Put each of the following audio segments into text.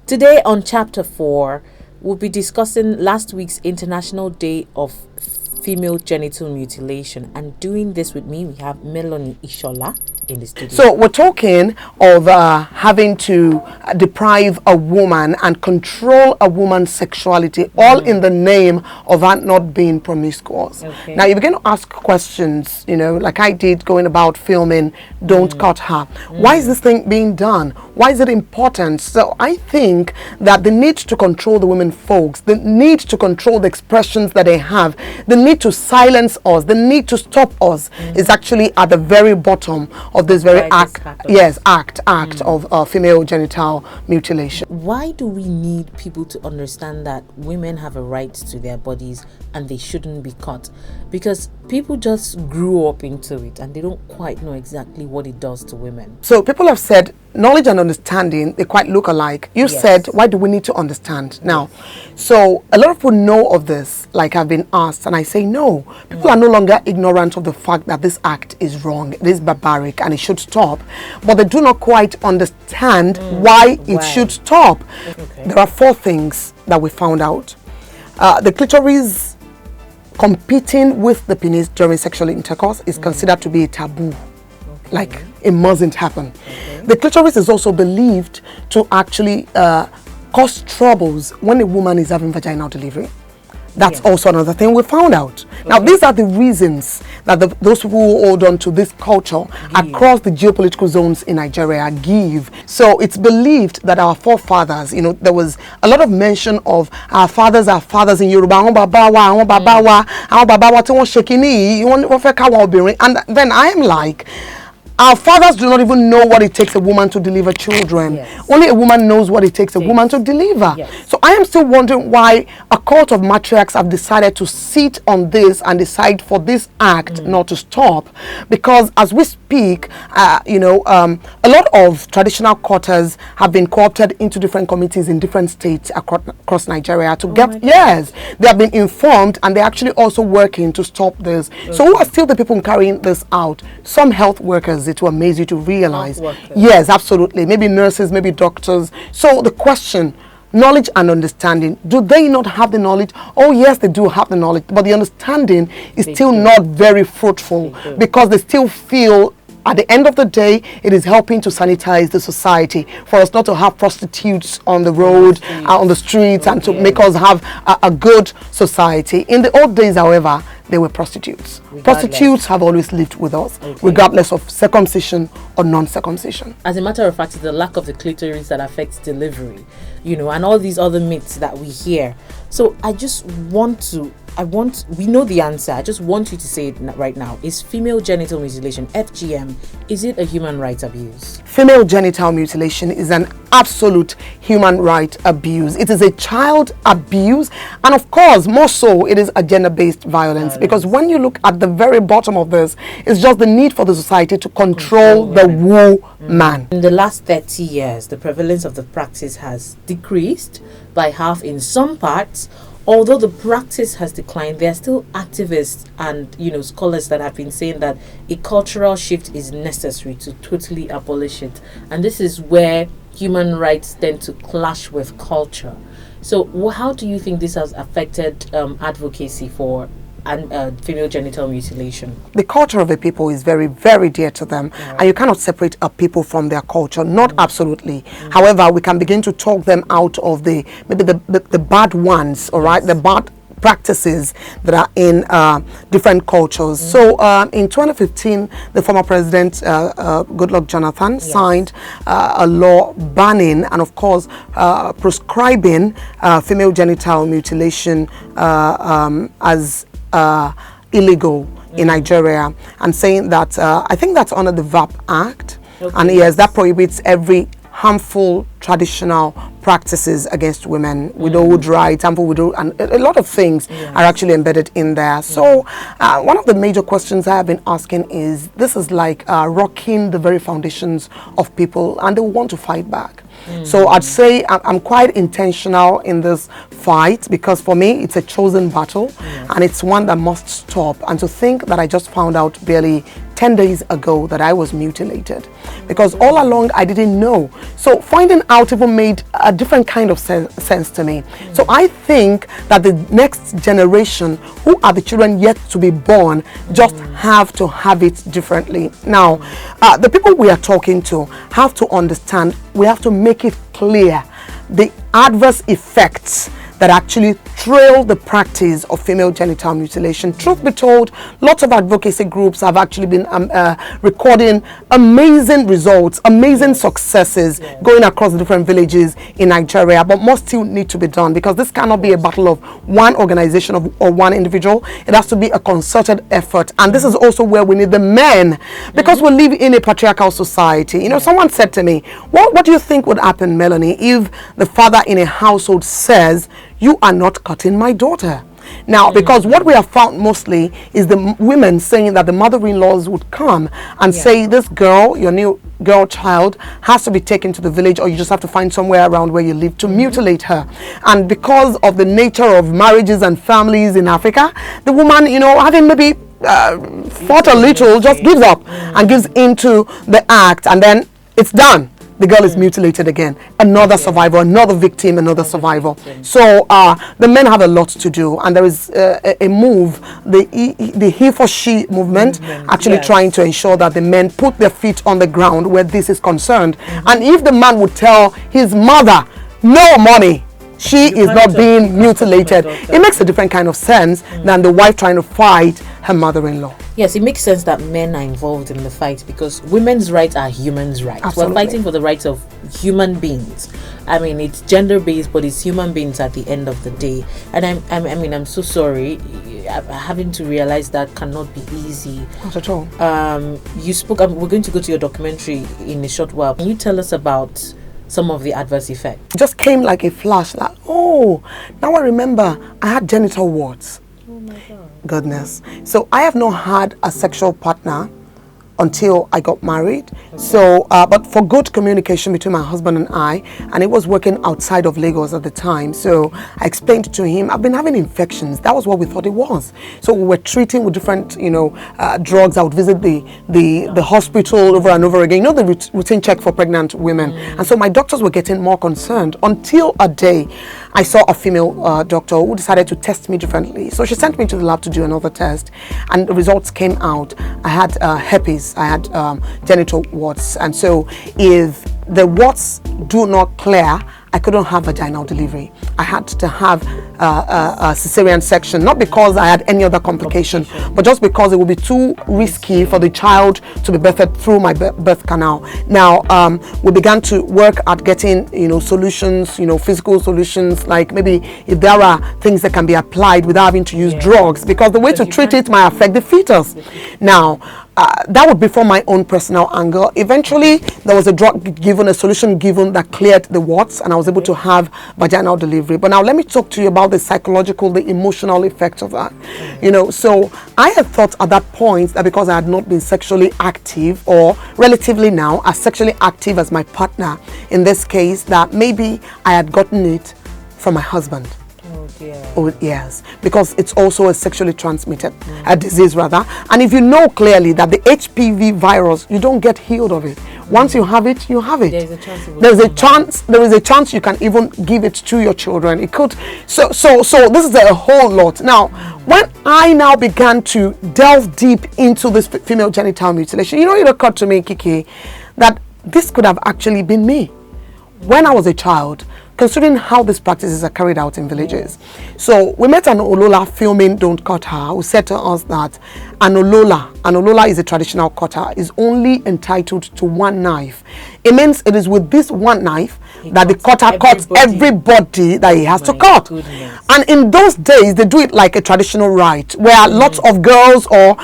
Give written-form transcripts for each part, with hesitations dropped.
Today on Chapter 4, we'll be discussing last week's International Day of Female Genital Mutilation. And doing this with me, we have Melony Ishola in the studio. So we're talking of having to deprive a woman and control a woman's sexuality, all in the name of her not being promiscuous. Okay. Now you begin to ask questions, like I did going about filming Don't Cut Her. Why is this thing being done? Why is it important? So I think that the need to control the women folks, the need to control the expressions that they have, the need to silence us, the need to stop us is actually at the very bottom of this very act of female genital mutilation. Why do we need people to understand that women have a right to their bodies and they shouldn't be cut? Because people just grew up into it and they don't quite know exactly what it does to women. So people have said knowledge and understanding, they quite look alike. You said, why do we need to understand? Now, so a lot of people know of this, like I've been asked, and I say no. People are no longer ignorant of the fact that this act is wrong, it is barbaric, and it should stop. But they do not quite understand why it should stop. Okay. There are 4 things that we found out. The clitoris competing with the penis during sexual intercourse is considered to be a taboo. Like, it mustn't happen. The clitoris is also believed to actually cause troubles when a woman is having vaginal delivery. That's also another thing we found out. Now, these are the reasons that those people who hold on to this culture across the geopolitical zones in Nigeria give. So it's believed that our forefathers, there was a lot of mention of our fathers in Yoruba. And then I am like, our fathers do not even know what it takes a woman to deliver children. Yes. Only a woman knows what it takes a woman to deliver. Yes. So I am still wondering why a cult of matriarchs have decided to sit on this and decide for this act not to stop. Because as we speak, a lot of traditional quarters have been co-opted into different committees in different states across Nigeria to they have been informed and they're actually also working to stop this. So who are still the people carrying this out? Some health workers. It will amaze you to realize. Yes, absolutely. Maybe nurses, maybe doctors. So the question, knowledge and understanding, do they not have the knowledge? Oh yes, they do have the knowledge, but the understanding is still not very fruitful because they still feel at the end of the day, it is helping to sanitize the society for us not to have prostitutes on the road, on the streets, and to make us have a good society. In the old days, however, they were prostitutes. Prostitutes have always lived with us, regardless of circumcision or non-circumcision. As a matter of fact, it's the lack of the clitoris that affects delivery, and all these other myths that we hear. So we know the answer. I just want you to say it right now. Is female genital mutilation, FGM, is it a human rights abuse? Female genital mutilation is an absolute human right abuse. It is a child abuse, and of course, more so, it is a gender-based violence. Because when you look at the very bottom of this, it's just the need for the society to control the woman. In the last 30 years, the prevalence of the practice has decreased by half in some parts. Although the practice has declined, there are still activists and scholars that have been saying that a cultural shift is necessary to totally abolish it. And this is where human rights tend to clash with culture. So how do you think this has affected advocacy for female genital mutilation? The culture of a people is very, very dear to them, and you cannot separate a people from their culture. Not absolutely. However, we can begin to talk them out of the bad ones, all right, the bad practices that are in different cultures. So in 2015, the former president, Goodluck Jonathan, signed a law banning and of course prescribing female genital mutilation as illegal in Nigeria, and saying that I think that's under the VAP Act, and yes, that prohibits every harmful traditional practices against women, widowhood rights, harmful widow, and a lot of things are actually embedded in there. So one of the major questions I have been asking is, this is like rocking the very foundations of people, and they want to fight back. So I'd say I'm quite intentional in this fight, because for me it's a chosen battle, and it's one that must stop. And to think that I just found out barely 10 days ago that I was mutilated, because all along I didn't know. So finding out even made a different kind of sense to me. So I think that the next generation, who are the children yet to be born, just have to have it differently. Now, the people we are talking to have to understand, we have to make it clear the adverse effects that actually trail the practice of female genital mutilation. Truth be told, lots of advocacy groups have actually been recording amazing results, amazing successes going across the different villages in Nigeria, but more still need to be done, because this cannot be a battle of one organization or one individual. It has to be a concerted effort, and this is also where we need the men, because we live in a patriarchal society. You know, someone said to me, what do you think would happen, Melony, if the father in a household says, "You are not cutting my daughter"? Now, because what we have found mostly is the women saying that the mother-in-laws would come and say, "This girl, your new girl child, has to be taken to the village, or you just have to find somewhere around where you live to mutilate her." And because of the nature of marriages and families in Africa, the woman, you know, having maybe fought a little, just gives up and gives into the act, and then it's done. The girl is mutilated again. Another survivor, another victim, another survivor. So the men have a lot to do, and there is a move, the he for she movement, actually trying to ensure that the men put their feet on the ground where this is concerned. And if the man would tell his mother, "No money, she is not being mutilated," it makes a different kind of sense than the wife trying to fight her mother-in-law. Yes, it makes sense that men are involved in the fight, because women's rights are humans' rights. Absolutely. We're fighting for the rights of human beings. I mean, it's gender-based, but it's human beings at the end of the day. And I'm so sorry. Having to realize that cannot be easy. Not at all. You spoke. We're going to go to your documentary in a short while. Can you tell us about some of the adverse effects? It just came like a flash, like, oh, now I remember I had genital warts. Oh my God. Goodness. So I have not had a sexual partner until I got married. So, but for good communication between my husband and I, and it was working outside of Lagos at the time. So I explained to him, I've been having infections. That was what we thought it was. So we were treating with different, drugs. I would visit the hospital over and over again. The routine check for pregnant women. And so my doctors were getting more concerned until a day I saw a female doctor who decided to test me differently. So she sent me to the lab to do another test, and the results came out. I had herpes, I had genital warts, and so if the warts do not clear, I couldn't have vaginal delivery. I had to have a cesarean section, not because I had any other complication, but just because it would be too risky for the child to be birthed through my birth canal. Now, we began to work at getting, solutions, physical solutions, like maybe if there are things that can be applied without having to use drugs, because the way to treat it might affect the fetus. Now, that would be from my own personal angle. Eventually, there was a drug given, a solution given that cleared the warts, and I was able to have vaginal delivery. But now let me talk to you about the psychological, the emotional effects of that. So I had thought at that point that because I had not been sexually active, or relatively now as sexually active as my partner in this case, that maybe I had gotten it from my husband. Oh yes, because it's also a sexually transmitted a disease rather. And if you know clearly that the HPV virus, you don't get healed of it. Once you have it, you have it. There is a chance you can even give it to your children. It could. So this is a whole lot. Now, when I now began to delve deep into this female genital mutilation, it occurred to me, Kiki, that this could have actually been me when I was a child, considering how these practices are carried out in villages. So we met an Olola filming Don't Cut Her, who said to us that an Olola is a traditional cutter, is only entitled to one knife. It means it is with this one knife that the cutter cuts everybody that he has to cut. Goodness. And in those days, they do it like a traditional rite, where lots of girls are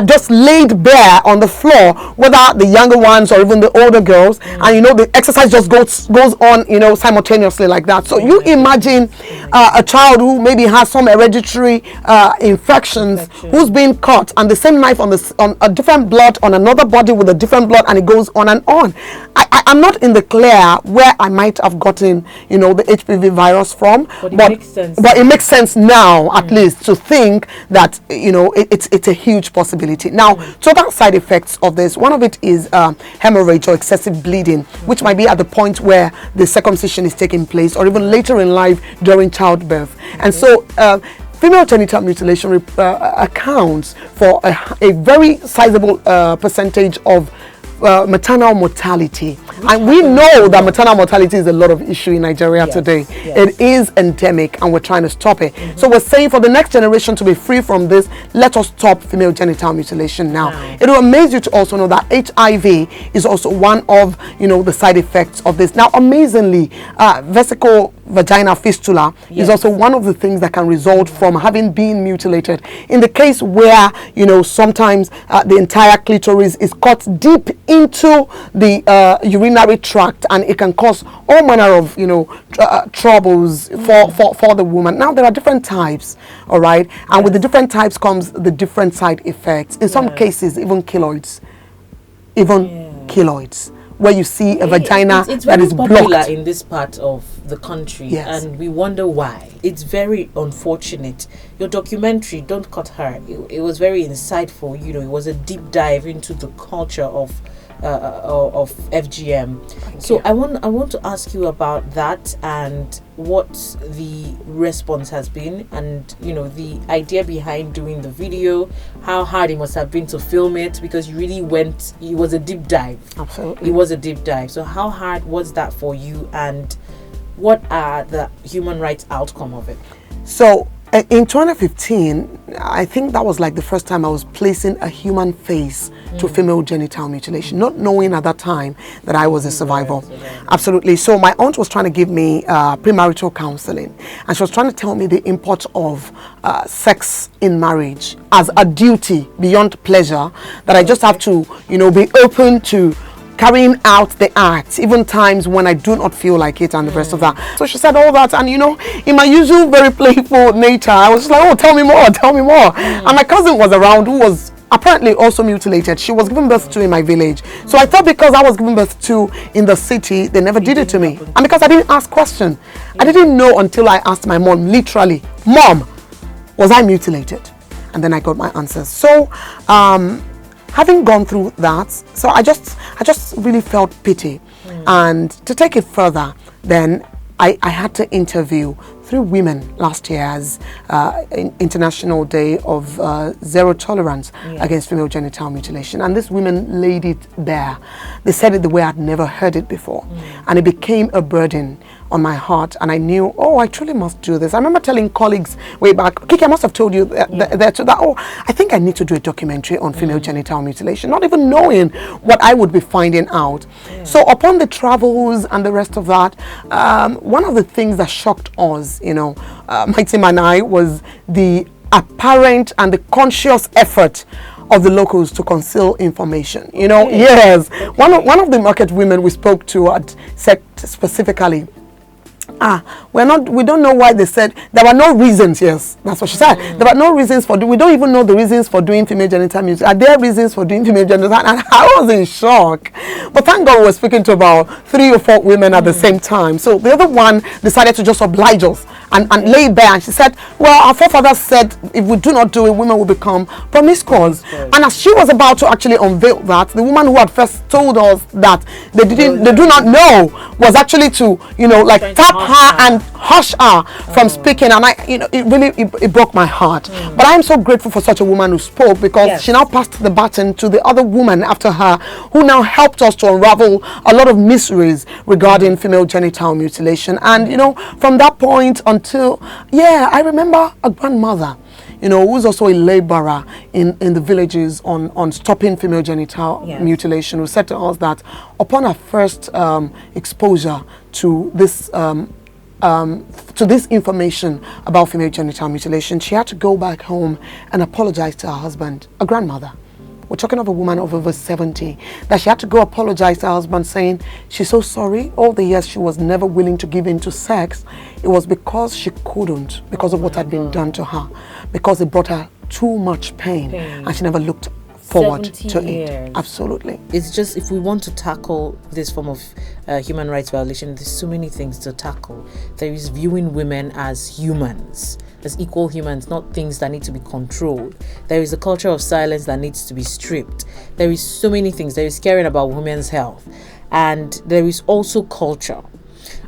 just laid bare on the floor, whether the younger ones or even the older girls, and the exercise just goes on, simultaneously like that. So you imagine a child who maybe has some hereditary infections, who's being cut, and the same knife on a different blood on another body with a different blood, and it goes on and on. I'm not in the clear where I might have gotten, you know, the HPV virus from. But it makes sense now, at least, to think that, you know, it's a huge possibility. Now, total side effects of this, one of it is hemorrhage or excessive bleeding, which might be at the point where the circumcision is taking place, or even later in life during childbirth. And so female genital mutilation accounts for a very sizable percentage of maternal mortality, and we know that maternal mortality is a lot of issue in Nigeria today. It is endemic, and we're trying to stop it. So we're saying for the next generation to be free from this, let us stop female genital mutilation now. It will amaze you to also know that HIV is also one of, you know, the side effects of this. Now, amazingly, vesical vaginal fistula is also one of the things that can result from having been mutilated. In the case where, you know, sometimes the entire clitoris is cut deep into the urinary tract, and it can cause all manner of, you know, troubles for the woman. Now, there are different types, all right, and with the different types comes the different side effects. In some cases, even keloids, where you see a vagina that is blocked. It's very popular in this part of the country, and we wonder why. It's very unfortunate. Your documentary, Don't Cut Her, it was very insightful. You know, it was a deep dive into the culture of FGM. So I want to ask you about that and what the response has been, and, you know, the idea behind doing the video, how hard it must have been to film it, because you really went, it was a deep dive. Absolutely. It was a deep dive. So how hard was that for you, and what are the human rights outcome of it? So in 2015, I think that was like the first time I was placing a human face to female genital mutilation, not knowing at that time that I was a survivor. Absolutely. So my aunt was trying to give me premarital counseling, and she was trying to tell me the import of sex in marriage as a duty beyond pleasure, that I just have to, you know, be open to carrying out the act, even times when I do not feel like it, and the rest of that. So she said all that, and, you know, in my usual very playful nature, I was just like, oh, tell me more, tell me more. And my cousin was around, who was apparently also mutilated. She was given birth to in my village. So I thought because I was given birth to in the city, they never did it to me. And because I didn't ask question, I didn't know until I asked my mom, literally, Mom, was I mutilated? And then I got my answers. So having gone through that, so I just really felt pity. And to take it further, then I had to interview 3 women last year as International Day of Zero Tolerance against female genital mutilation. And these women laid it bare. They said it the way I'd never heard it before. And it became a burden on my heart, and I knew, oh, I truly must do this. I remember telling colleagues way back, Kiki, I must have told you that, oh, I think I need to do a documentary on female genital mutilation, not even knowing what I would be finding out. So upon the travels and the rest of that, one of the things that shocked us, you know, my team and I, was the apparent and the conscious effort of the locals to conceal information. You know, one of the market women we spoke to had said specifically, we don't know why they said there were no reasons. Yes, that's what she said. There were no reasons for we don't even know the reasons for doing female genital mutilation. Are there reasons for doing female genital? And I was in shock. But thank God we were speaking to about 3 or 4 women at the same time. So the other one decided to just oblige us and lay bare. And she said, well, our forefathers said if we do not do it, women will become promiscuous. And as she was about to actually unveil that, the woman who had first told us that they do not know, was actually to, you know, like tap her and hush her from speaking. And I, you know, it really broke my heart. But I am so grateful for such a woman who spoke, because she now passed the baton to the other woman after her, who now helped us to unravel a lot of mysteries regarding female genital mutilation. And, you know, from that point until, I remember a grandmother, you know, who's also a laborer in the villages on stopping female genital mutilation, who said to us that upon her first exposure to this information about female genital mutilation, she had to go back home and apologize to her husband, a grandmother. We're talking of a woman of over 70, that she had to go apologize to her husband, saying she's so sorry. All the years she was never willing to give in to sex, it was because she couldn't, because of what had been done to her, because it brought her too much pain. And she never looked forward 70 to years. it. Absolutely. It's just, if we want to tackle this form of human rights violation, there's so many things to tackle. There is viewing women as humans, as equal humans, not things that need to be controlled. There is a culture of silence that needs to be stripped. There is so many things. There is caring about women's health, and there is also culture.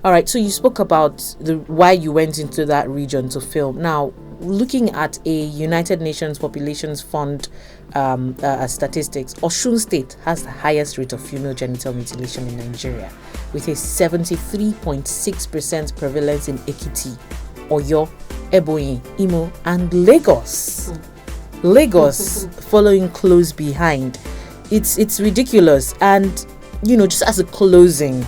All right, so you spoke about why you went into that region to film. Now, looking at a United Nations Populations Fund statistics, Osun State has the highest rate of female genital mutilation in Nigeria, with a 73.6% prevalence in Ekiti, Oyo, Ebonyi, Imo, and Lagos. Lagos following close behind. It's ridiculous. And just as a closing,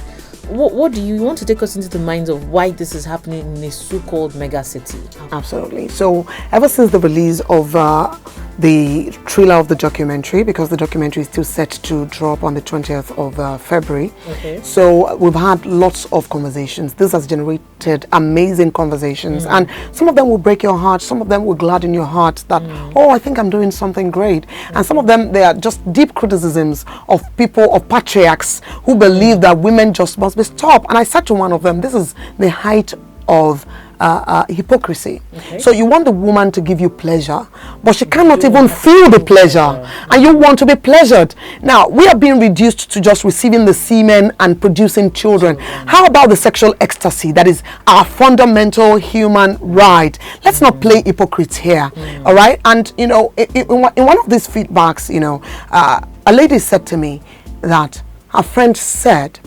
what do you want to take us into the minds of why this is happening in a so-called mega city? Absolutely. So ever since the release of the trailer of the documentary, because the documentary is still set to drop on the 20th of February. Okay. So we've had lots of conversations. This has generated amazing conversations, and some of them will break your heart, some of them will gladden your heart that, oh, I think I'm doing something great. And some of them, they are just deep criticisms of people, of patriarchs who believe that women just must be stopped. And I said to one of them, this is the height of hypocrisy. Okay. So you want the woman to give you pleasure, but she cannot even feel the pleasure, and you want to be pleasured. Now, we are being reduced to just receiving the semen and producing children. How about the sexual ecstasy that is our fundamental human right? Let's not play hypocrites here, all right? And, in one of these feedbacks, a lady said to me that her friend said,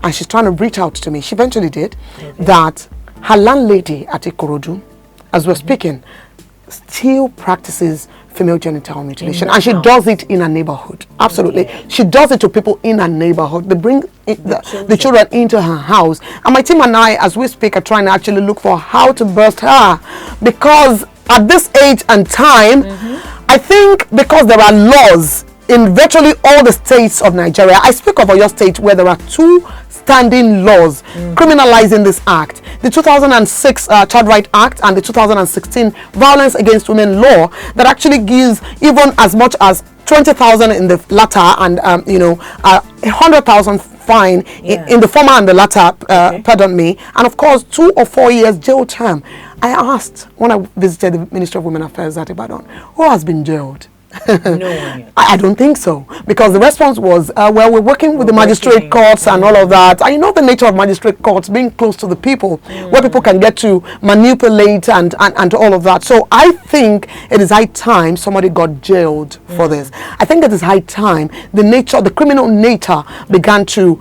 and she's trying to reach out to me, she eventually did, that her landlady at Ikorodu, as we're speaking, still practices female genital mutilation, and she does it in her neighborhood. Absolutely. Okay. She does it to people in her neighborhood. They bring the children into her house, and my team and I, as we speak, are trying to actually look for how to burst her, because at this age and time, I think because there are laws in virtually all the states of Nigeria. I speak of Oyo State, where there are two standing laws criminalizing this act. The 2006 Child Right Act and the 2016 Violence Against Women law that actually gives even as much as 20,000 in the latter and 100,000 fine in the former and the latter, pardon me, and of course 2 or 4 years jail term. I asked when I visited the Ministry of Women Affairs at Ibadan, who has been jailed? No, I don't think so, because the response was, well, we're working with the magistrate courts and all of that. I know the nature of magistrate courts being close to the people, where people can get to manipulate and all of that. So I think it is high time somebody got jailed for this. I think it is high time the criminal nature began to,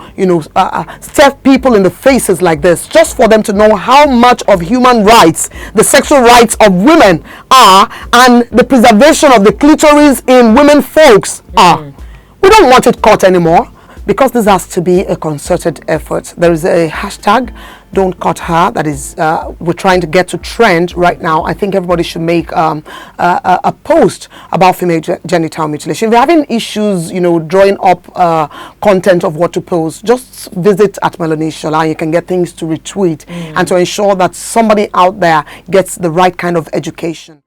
stare people in the faces like this, just for them to know how much of human rights, the sexual rights of women are, and the preservation of the clitoris in women folks are. We don't want it caught anymore, because this has to be a concerted effort. There is a hashtag, don't cut her, that is we're trying to get to trend right now. I think everybody should make a post about female genital mutilation. If you're having issues, drawing up content of what to post, just visit at Melony Ishola, and you can get things to retweet and to ensure that somebody out there gets the right kind of education.